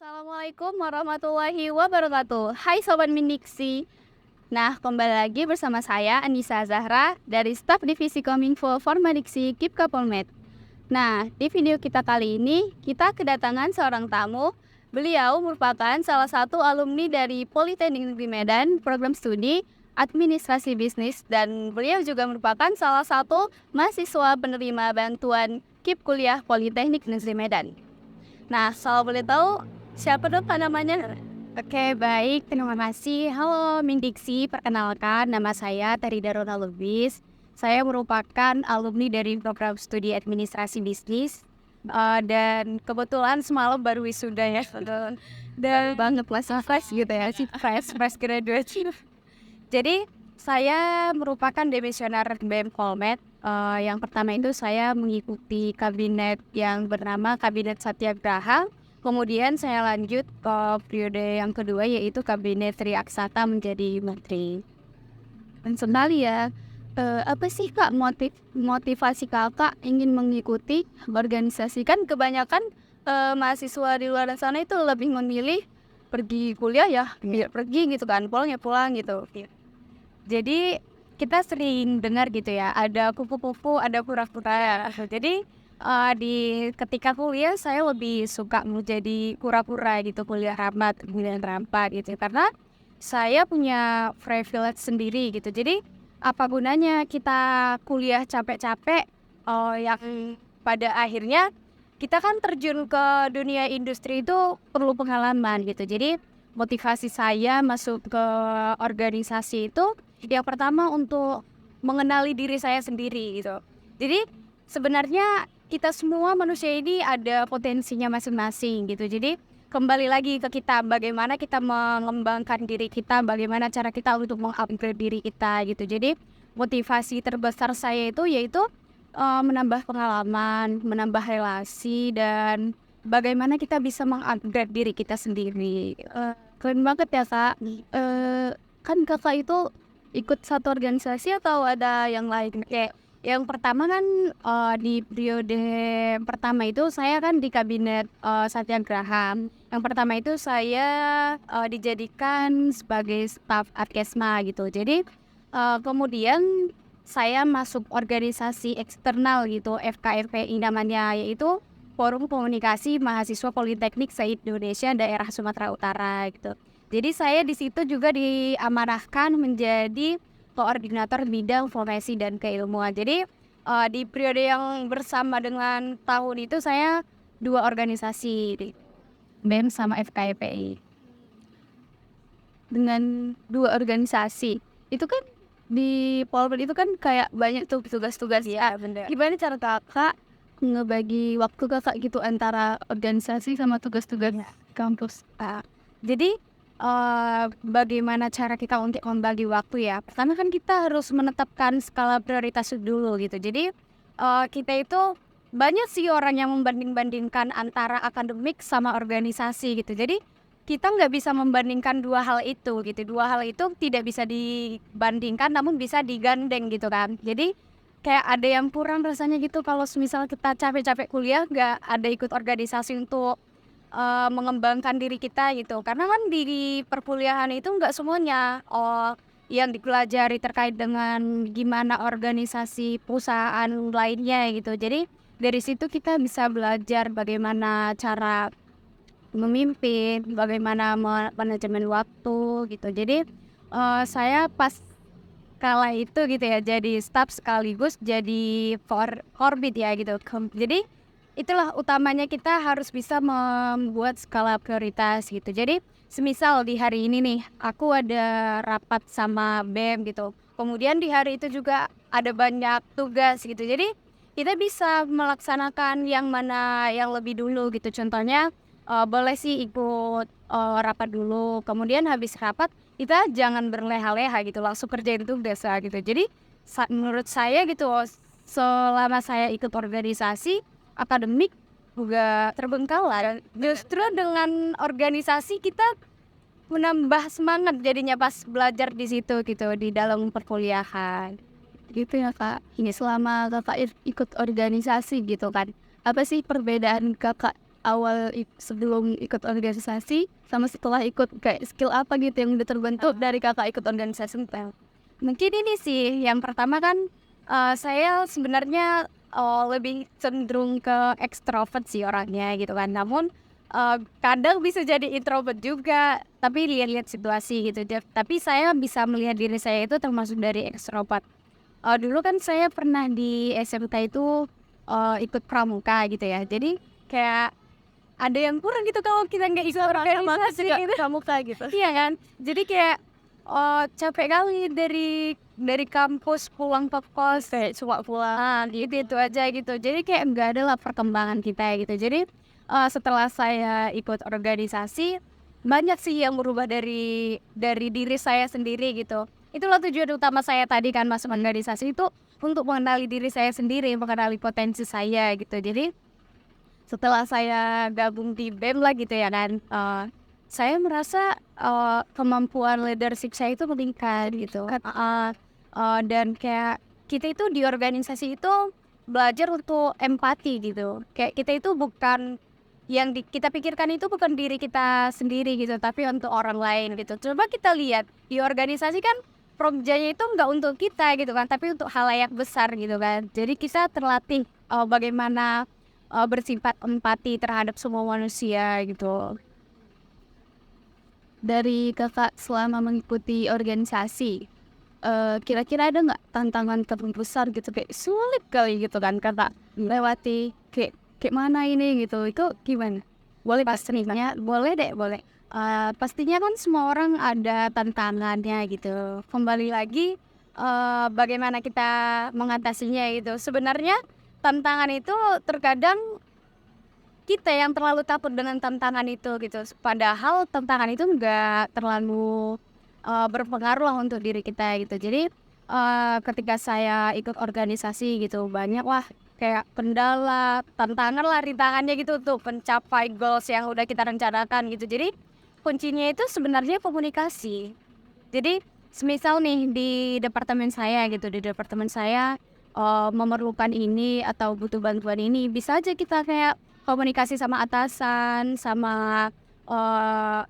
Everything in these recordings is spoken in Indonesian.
Assalamualaikum warahmatullahi wabarakatuh. Hai Sobat Mindiksi. Nah, kembali lagi bersama saya Anissa Zahra dari staf Divisi Kominfo Formadiksi Kipka Polmed. Nah, di video kita kali ini kita kedatangan seorang tamu. Beliau merupakan salah satu alumni dari Politeknik Negeri Medan, program studi Administrasi Bisnis, dan beliau juga merupakan salah satu mahasiswa penerima bantuan KIP Kuliah Politeknik Negeri Medan. Nah, kalau boleh tahu, siapa dong Kak namanya? Oke, baik. Terima kasih. Halo, Mindiksi. Perkenalkan, nama saya Terida Rona Lubis. Saya merupakan alumni dari program studi Administrasi Bisnis. Dan kebetulan semalam baru wisuda ya. Dan banget masih fresh gitu ya. Fresh graduate. Jadi, saya merupakan demisioner BEM Polmed. Yang pertama itu saya mengikuti kabinet yang bernama Kabinet Satyagraha. Kemudian saya lanjut ke periode yang kedua, yaitu Kabinet Tri Aksata menjadi menteri. Dan sekali ya, apa sih Kak motivasi Kakak ingin mengikuti organisasi? Kan kebanyakan mahasiswa di luar sana itu lebih memilih pergi kuliah ya, pergi gitu kan, pulang ya pulang gitu. Jadi kita sering dengar gitu ya, ada kupu-kupu, ada kura-kura. Jadi di ketika kuliah saya lebih suka menjadi kura-kura gitu, kuliah rampat gitu, karena saya punya privilege sendiri gitu. Jadi apa gunanya kita kuliah capek-capek, yang pada akhirnya kita kan terjun ke dunia industri itu perlu pengalaman gitu. Jadi motivasi saya masuk ke organisasi itu yang pertama untuk mengenali diri saya sendiri gitu. Jadi sebenarnya kita semua manusia ini ada potensinya masing-masing gitu. Jadi kembali lagi ke kita, bagaimana kita mengembangkan diri kita, bagaimana cara kita untuk mengupgrade diri kita gitu. Jadi motivasi terbesar saya itu yaitu menambah pengalaman, menambah relasi, dan bagaimana kita bisa mengupgrade diri kita sendiri. Keren banget ya Kak. Kan Kakak itu ikut satu organisasi atau ada yang lain? Kayak yang pertama kan di periode pertama itu saya kan di kabinet Satyagraha. Yang pertama itu saya dijadikan sebagai staf Adkesma gitu. Jadi kemudian saya masuk organisasi eksternal gitu, FKFPI namanya, yaitu Forum Komunikasi Mahasiswa Politeknik se-Indonesia Daerah Sumatera Utara gitu. Jadi saya di situ juga diamanahkan menjadi koordinator bidang formasi dan keilmuan. Jadi di periode yang bersama dengan tahun itu saya dua organisasi, BEM sama FKIPI. Dengan dua organisasi itu kan di Polmed itu kan kayak banyak tuh tugas-tugas ya. Bener. Gimana cara Kakak ngebagi waktu Kakak gitu antara organisasi sama tugas-tugas kampus? Jadi bagaimana cara kita untuk membagi waktu ya? Pertama kan kita harus menetapkan skala prioritas dulu gitu. Jadi kita itu banyak sih orang yang membanding-bandingkan antara akademik sama organisasi gitu. Jadi kita nggak bisa membandingkan dua hal itu gitu. Dua hal itu tidak bisa dibandingkan, namun bisa digandeng gitu kan. Jadi kayak ada yang kurang rasanya gitu kalau misal kita capek-capek kuliah nggak ada ikut organisasi untuk mengembangkan diri kita gitu. Karena kan di perkuliahan itu nggak semuanya yang dipelajari terkait dengan gimana organisasi perusahaan lainnya gitu. Jadi dari situ kita bisa belajar bagaimana cara memimpin, bagaimana manajemen waktu gitu. Jadi saya pas kala itu gitu ya jadi staf sekaligus jadi korbit ya gitu. Jadi itulah utamanya, kita harus bisa membuat skala prioritas gitu. Jadi semisal di hari ini nih aku ada rapat sama BEM gitu, kemudian di hari itu juga ada banyak tugas gitu. Jadi kita bisa melaksanakan yang mana yang lebih dulu gitu. Contohnya boleh sih ikut rapat dulu, kemudian habis rapat kita jangan berleha-leha gitu, langsung kerjain tugas gitu. Jadi menurut saya gitu, selama saya ikut organisasi, akademik juga terbengkalai. Justru dengan organisasi kita menambah semangat jadinya pas belajar di situ gitu, di dalam perkuliahan. Gitu ya Kak. Ini selama Kakak ikut organisasi gitu kan, apa sih perbedaan Kakak sebelum ikut organisasi sama setelah ikut, kayak skill apa gitu yang udah terbentuk dari kakak ikut organisasi Intel? Mungkin ini sih, yang pertama kan saya sebenarnya lebih cenderung ke ekstrovert sih orangnya gitu kan. Namun kadang bisa jadi introvert juga, tapi lihat-lihat situasi gitu. Tapi saya bisa melihat diri saya itu termasuk dari ekstrovert. Dulu kan saya pernah di SMK itu ikut pramuka gitu ya. Jadi kayak ada yang kurang gitu kalau kita nggak ikut organisasi gitu. Pramuka gitu. Iya kan? Jadi kayak capek kali dari kampus pulang ke kos Kayak cuma pulang. gitu aja gitu. Jadi kayak nggak ada lah perkembangan kita gitu. Jadi setelah saya ikut organisasi, banyak sih yang berubah dari diri saya sendiri gitu. Itulah tujuan utama saya tadi kan masuk organisasi itu untuk mengenali diri saya sendiri, mengenali potensi saya gitu. Jadi setelah saya gabung di BEM lah gitu ya kan, saya merasa kemampuan leadership saya itu meningkat gitu. Dan kayak kita itu di organisasi itu belajar untuk empati gitu. Kayak kita itu bukan yang kita pikirkan itu bukan diri kita sendiri gitu, tapi untuk orang lain gitu. Coba kita lihat di organisasi kan prokerjanya itu nggak untuk kita gitu kan, tapi untuk halayak besar gitu kan. Jadi kita terlatih bagaimana bersifat empati terhadap semua manusia gitu. Dari kakak selama mengikuti organisasi, kira-kira ada nggak tantangan terbesar gitu, kayak sulit kali gitu kan kakak lewati, kayak mana ini gitu, itu gimana? Boleh pastinya, boleh deh, boleh. Pastinya kan semua orang ada tantangannya gitu. Kembali lagi bagaimana kita mengatasinya gitu. Sebenarnya tantangan itu terkadang kita yang terlalu takut dengan tantangan itu gitu. Padahal tantangan itu nggak terlalu berpengaruh lah untuk diri kita gitu. Jadi ketika saya ikut organisasi gitu, banyak lah kayak kendala, tantangan lah, rintangannya gitu untuk mencapai goals yang udah kita rencanakan gitu. Jadi kuncinya itu sebenarnya komunikasi. Jadi semisal nih di departemen saya gitu, di departemen saya memerlukan ini atau butuh bantuan ini, bisa aja kita kayak komunikasi sama atasan, sama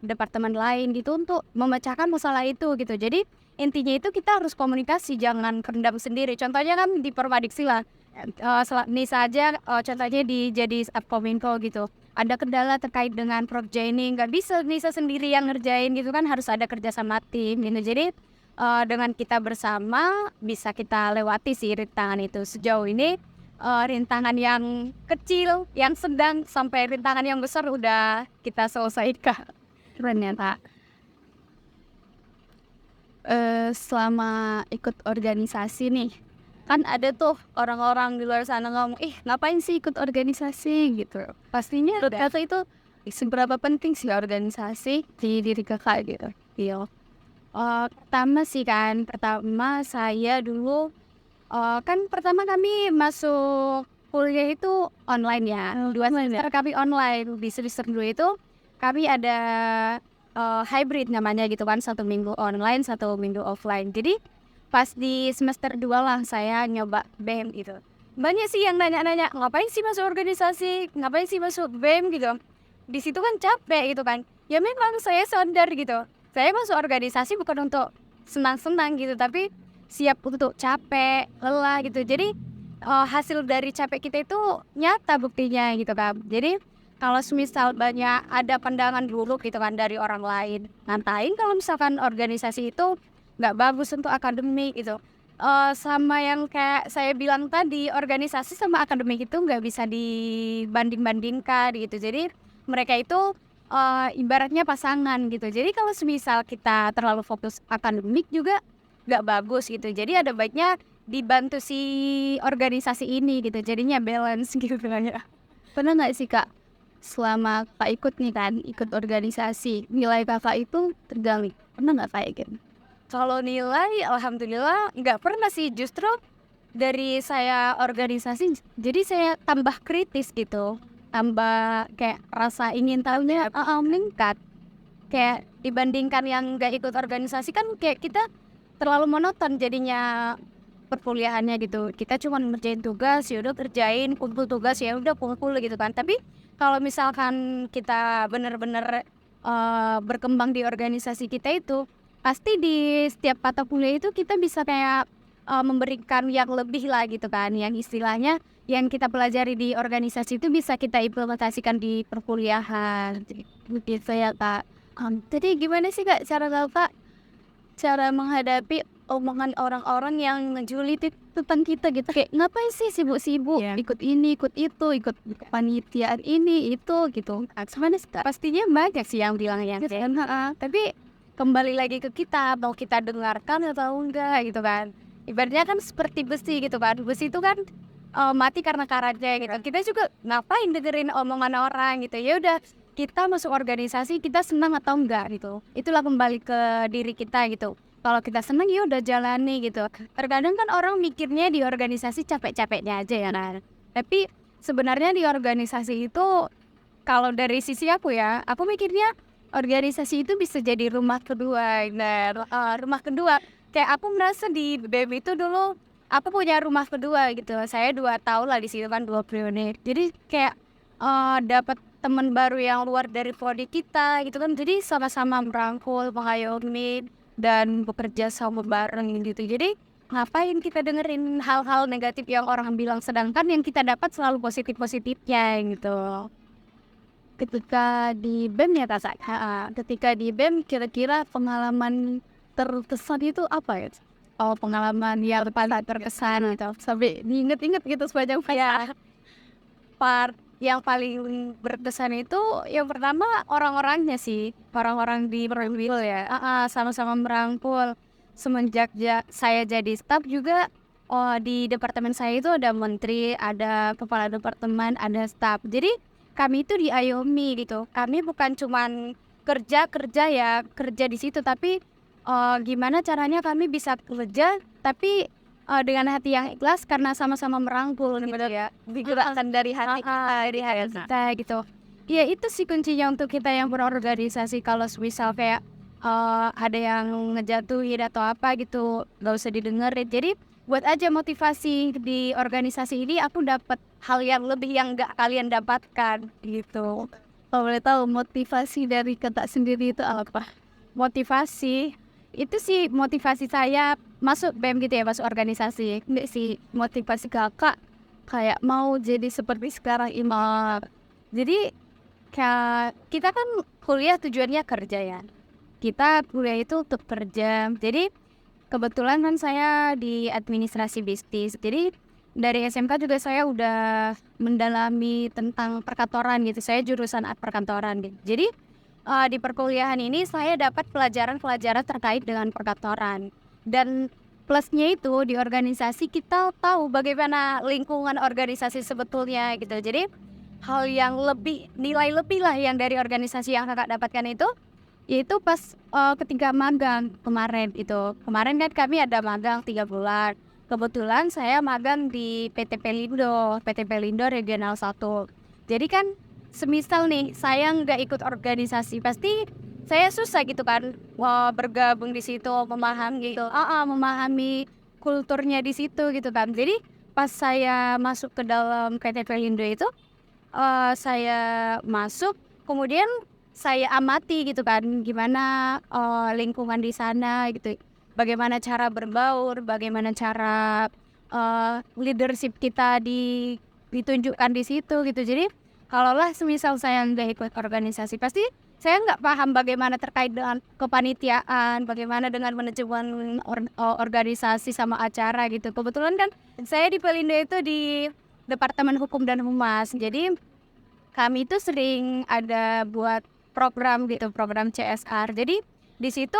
departemen lain gitu untuk memecahkan masalah itu gitu. Jadi intinya itu kita harus komunikasi, jangan kendam sendiri. Contohnya kan di Permadiksi lah, nih saja contohnya jadi staf kominfo gitu. Ada kendala terkait dengan prokerja ini, nggak bisa sendiri yang ngerjain gitu kan, harus ada kerja sama tim gitu. Jadi dengan kita bersama bisa kita lewati sih rintangan itu. Sejauh ini rintangan yang kecil, yang sedang, sampai rintangan yang besar udah kita selesaikan. Ternyata selama ikut organisasi nih, kan ada tuh orang-orang di luar sana ngomong, ngapain sih ikut organisasi gitu. Pastinya menurut kakak itu seberapa penting sih organisasi di diri kakak gitu? Iya. Pertama saya dulu kan pertama kami masuk kuliah itu online ya. Dua semester kami online. Di semester 2 itu kami ada hybrid namanya gitu kan, 1 minggu online, 1 minggu offline. Jadi pas di semester 2 lah saya nyoba BEM gitu. Banyak sih yang nanya-nanya, ngapain sih masuk organisasi, ngapain sih masuk BEM gitu. Di situ kan capek gitu kan. Ya memang saya sadar gitu, saya masuk organisasi bukan untuk senang-senang gitu, tapi siap untuk capek, lelah gitu. Jadi hasil dari capek kita itu nyata buktinya gitu kan. Jadi kalau semisal banyak ada pandangan buruk gitu kan dari orang lain, ngatain kalau misalkan organisasi itu nggak bagus untuk akademik gitu. Sama yang kayak saya bilang tadi, organisasi sama akademik itu nggak bisa dibanding-bandingkan gitu. Jadi mereka itu ibaratnya pasangan gitu. Jadi kalau semisal kita terlalu fokus akademik juga nggak bagus gitu. Jadi ada baiknya dibantu si organisasi ini gitu. Jadinya balance gitu ya. Pernah nggak sih kak, selama kakak ikut nih kan, ikut organisasi, nilai kakak itu terganggu? Pernah nggak kayak gitu? Kalau nilai, alhamdulillah nggak pernah sih. Justru dari saya organisasi, jadi saya tambah kritis gitu, tambah kayak rasa ingin tahunya meningkat. Kayak dibandingkan yang nggak ikut organisasi kan kayak kita terlalu monoton jadinya perkuliahannya gitu. Kita cuma ngerjain tugas, ya udah kerjain, kumpul tugas, ya udah kumpul gitu kan. Tapi kalau misalkan kita benar-benar berkembang di organisasi kita itu, pasti di setiap mata kuliah itu kita bisa kayak memberikan yang lebih lah gitu kan, yang istilahnya yang kita pelajari di organisasi itu bisa kita implementasikan di perkuliahan gitu ya Kak. Jadi gimana sih Kak cara menghadapi omongan orang-orang yang ngejulitin tentang kita gitu, kayak ngapain sih sibuk-sibuk Iya. ikut ini ikut itu, ikut kepanitiaan ini itu gitu. Gimana sih Kak? Pastinya banyak sih yang bilangnya, Yes, kan? tapi kembali lagi ke kita, mau kita dengarkan atau enggak gitu kan. Ibaratnya kan seperti besi gitu kan, besi itu kan mati karena karatnya gitu. Kita juga ngapain dengerin omongan orang gitu, ya udah kita masuk organisasi kita senang atau enggak gitu. Itulah kembali ke diri kita gitu. Kalau kita senang ya udah jalani gitu. Terkadang kan orang mikirnya di organisasi capek-capeknya aja ya kan. Tapi sebenarnya di organisasi itu kalau dari sisi aku ya, aku mikirnya organisasi itu bisa jadi rumah kedua. Nah, rumah kedua. Kayak aku merasa di BEM itu dulu aku punya rumah kedua gitu. Saya 2 tahun lah di situ kan 2 periode. Jadi kayak dapat teman baru yang luar dari prodi kita gitu kan. Jadi sama-sama merangkul, mengayomi dan bekerja sama bareng gitu. Jadi ngapain kita dengerin hal-hal negatif yang orang bilang, sedangkan yang kita dapat selalu positif-positifnya gitu. Ketika di BEM ya Kak, ketika di BEM kira-kira pengalaman terkesan itu apa ya? Oh, pengalaman yang paling terkesan gitu, sampai diinget-inget gitu sepanjang Ya, part yang paling berkesan itu yang pertama orang-orangnya sih, orang-orang di Perwil ya, sama-sama merangkul. Semenjak saya jadi staf juga, di departemen saya itu ada menteri, ada kepala departemen, ada staf. Jadi kami itu diayomi gitu. Kami bukan cuman kerja ya, kerja di situ, tapi gimana caranya kami bisa kerja tapi dengan hati yang ikhlas karena sama-sama merangkul gitu ya. digerakkan dari hati Dari hati kita gitu. Ya itu sih kuncinya untuk kita yang berorganisasi. Kalau misal kayak ada yang ngejatuhin atau apa gitu, gak usah didengerin. Jadi buat aja motivasi di organisasi ini, aku dapat hal yang lebih yang gak kalian dapatkan gitu. Kalau boleh tahu motivasi dari Kakak sendiri itu apa? Motivasi itu sih motivasi saya masuk BEM gitu ya, masuk organisasi. Enggak sih, motivasi Kakak kayak mau jadi seperti sekarang ini. Jadi kayak kita kan kuliah tujuannya kerja ya. Kita kuliah itu untuk kerja. Jadi kebetulan kan saya di administrasi bisnis. Jadi dari SMK juga saya udah mendalami tentang perkantoran gitu. Saya jurusan perkantoran gitu. Jadi di perkuliahan ini saya dapat pelajaran-pelajaran terkait dengan perkantoran. Dan plusnya itu di organisasi kita tahu bagaimana lingkungan organisasi sebetulnya gitu. Jadi hal yang lebih, nilai lebih lah yang dari organisasi yang kakak dapatkan itu, yaitu pas ketika magang kemarin itu. Kemarin kan kami ada magang 3 bulan. Kebetulan saya magang di PT Pelindo Regional 1. Jadi kan semisal nih saya nggak ikut organisasi, pasti saya susah gitu kan bergabung di situ, memahami gitu, memahami kulturnya di situ gitu kan. Jadi pas saya masuk ke dalam PT Pelindo itu, saya masuk, kemudian saya amati gitu kan gimana lingkungan di sana gitu, bagaimana cara berbaur, bagaimana cara leadership kita ditunjukkan di situ gitu. Jadi kalaulah semisal saya nggak ikut organisasi, pasti saya nggak paham bagaimana terkait dengan kepanitiaan, bagaimana dengan manajemen organisasi sama acara gitu. Kebetulan kan saya di Pelindo itu di Departemen Hukum dan Humas. Jadi kami itu sering ada buat program gitu, program CSR. Jadi di situ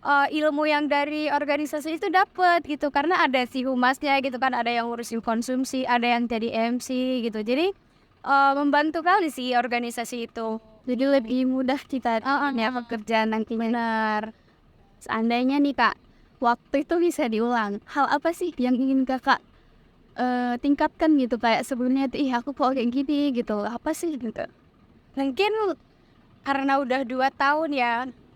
ilmu yang dari organisasi itu dapat gitu, karena ada si humasnya gitu kan, ada yang ngurusin konsumsi, ada yang jadi MC gitu. Jadi membantu kali sih organisasi itu. Jadi lebih mudah kita pekerjaan nanti. Benar. Seandainya nih Kak, waktu itu bisa diulang, hal apa sih yang ingin Kakak tingkatkan gitu, kayak sebelumnya tuh aku kok kayak gini gitu, apa sih gitu? Mungkin karena udah 2 tahun ya,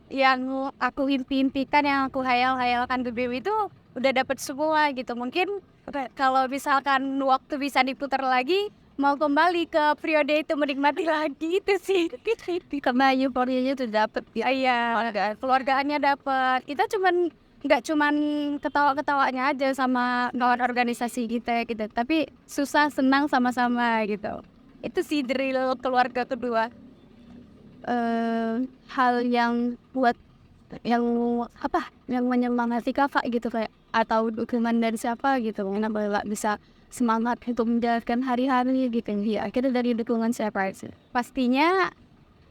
yang aku impikan, yang aku hayal-hayalkan di BEM itu udah dapet semua gitu. Mungkin kalau misalkan waktu bisa diputar lagi, mau kembali ke periode itu menikmati lagi itu sih. Karena euforianya tuh dapet gitu. Iya, keluargaannya dapet. Kita nggak cuman ketawa-ketawanya aja sama kawan organisasi kita gitu, tapi susah senang sama-sama gitu. Itu sih drill keluarga kedua. Hal yang buat yang yang menyemangati kakak gitu, kayak atau dukungan dari siapa gitu, kenapa nggak bisa semangat untuk menjalankan hari-hari gitu ya, akhirnya dari dukungan siapa sih? Pastinya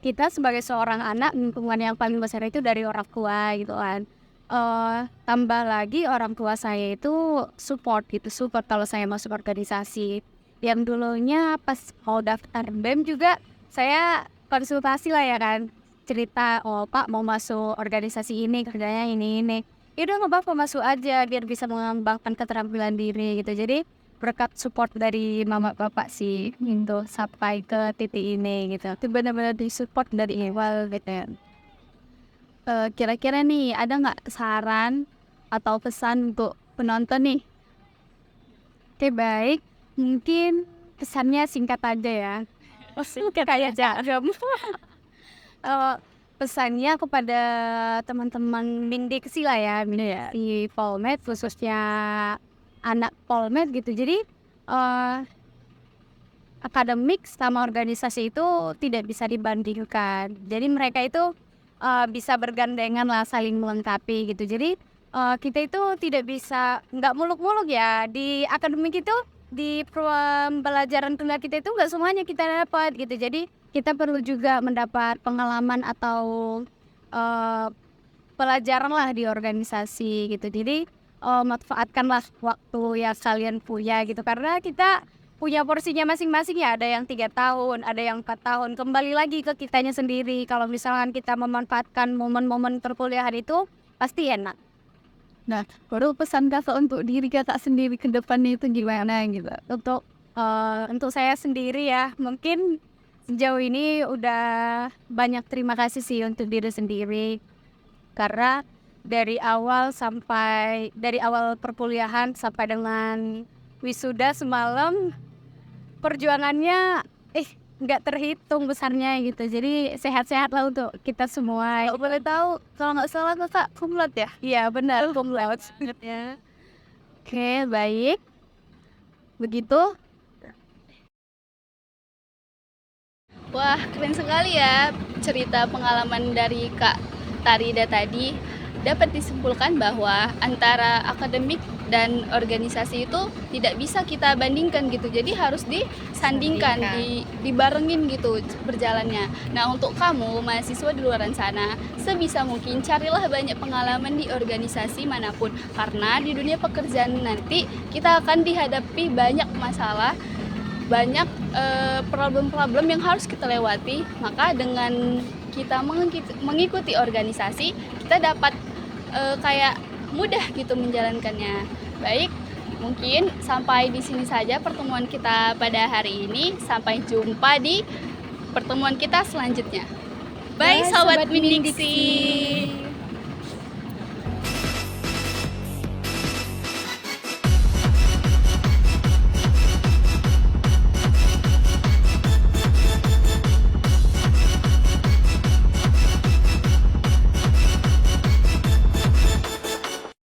kita sebagai seorang anak, lingkungan yang paling besar itu dari orang tua gitu kan. Tambah lagi orang tua saya itu support kalau saya masuk organisasi. Yang dulunya pas mau daftar BEM juga saya konsultasi lah ya kan, cerita, oh Pak mau masuk organisasi ini kerjanya ini. Ya udah nggak apa-apa, masuk aja biar bisa mengembangkan keterampilan diri gitu. Jadi berkat support dari mama bapak sih gitu sampai ke titik ini gitu. Itu benar-benar disupport dari awal gitu ya. Kira-kira nih ada nggak saran atau pesan untuk penonton nih? Oke, baik, mungkin pesannya singkat aja ya. Singkat Kayak jarum. Pesannya kepada teman-teman Mindiksi lah ya, Mindiksi Polmed, khususnya anak Polmed gitu. Jadi akademik sama organisasi itu tidak bisa dibandingkan. Jadi mereka itu bisa bergandengan lah, saling melengkapi gitu. Jadi kita itu tidak bisa nggak muluk-muluk ya di akademik itu, di pembelajaran tunggal kita itu nggak semuanya kita dapat gitu. Jadi kita perlu juga mendapat pengalaman atau pelajaran lah di organisasi gitu. Jadi manfaatkanlah waktu yang kalian punya gitu, karena kita punya porsinya masing-masing ya. Ada yang 3 tahun, ada yang 4 tahun. Kembali lagi ke kitanya sendiri. Kalau misalkan kita memanfaatkan momen-momen perkuliahan itu pasti enak. Nah, baru pesan kakak untuk diri kakak sendiri ke depannya itu gimana gitu? Untuk saya sendiri ya, mungkin sejauh ini udah banyak terima kasih sih untuk diri sendiri. Karena dari awal perkuliahan sampai dengan wisuda semalam, perjuangannya nggak terhitung besarnya gitu. Jadi sehat-sehat lah untuk kita semua. Kalau boleh tahu, kalau nggak salah kakak cum laude ya? Iya benar, cum laude. Ya. Oke, baik. Begitu. Wah, keren sekali ya cerita pengalaman dari Kak Tarida tadi. Dapat disimpulkan bahwa antara akademik dan organisasi itu tidak bisa kita bandingkan gitu. Jadi harus disandingkan, dibarengin gitu berjalannya. Nah, untuk kamu mahasiswa di luar sana, sebisa mungkin carilah banyak pengalaman di organisasi manapun, karena di dunia pekerjaan nanti kita akan dihadapi banyak masalah, banyak problem-problem yang harus kita lewati. Maka dengan kita mengikuti organisasi, kita dapat kayak mudah gitu menjalankannya. Baik, mungkin sampai di sini saja pertemuan kita pada hari ini. Sampai jumpa di pertemuan kita selanjutnya. Bye, Sobat Mindiksi.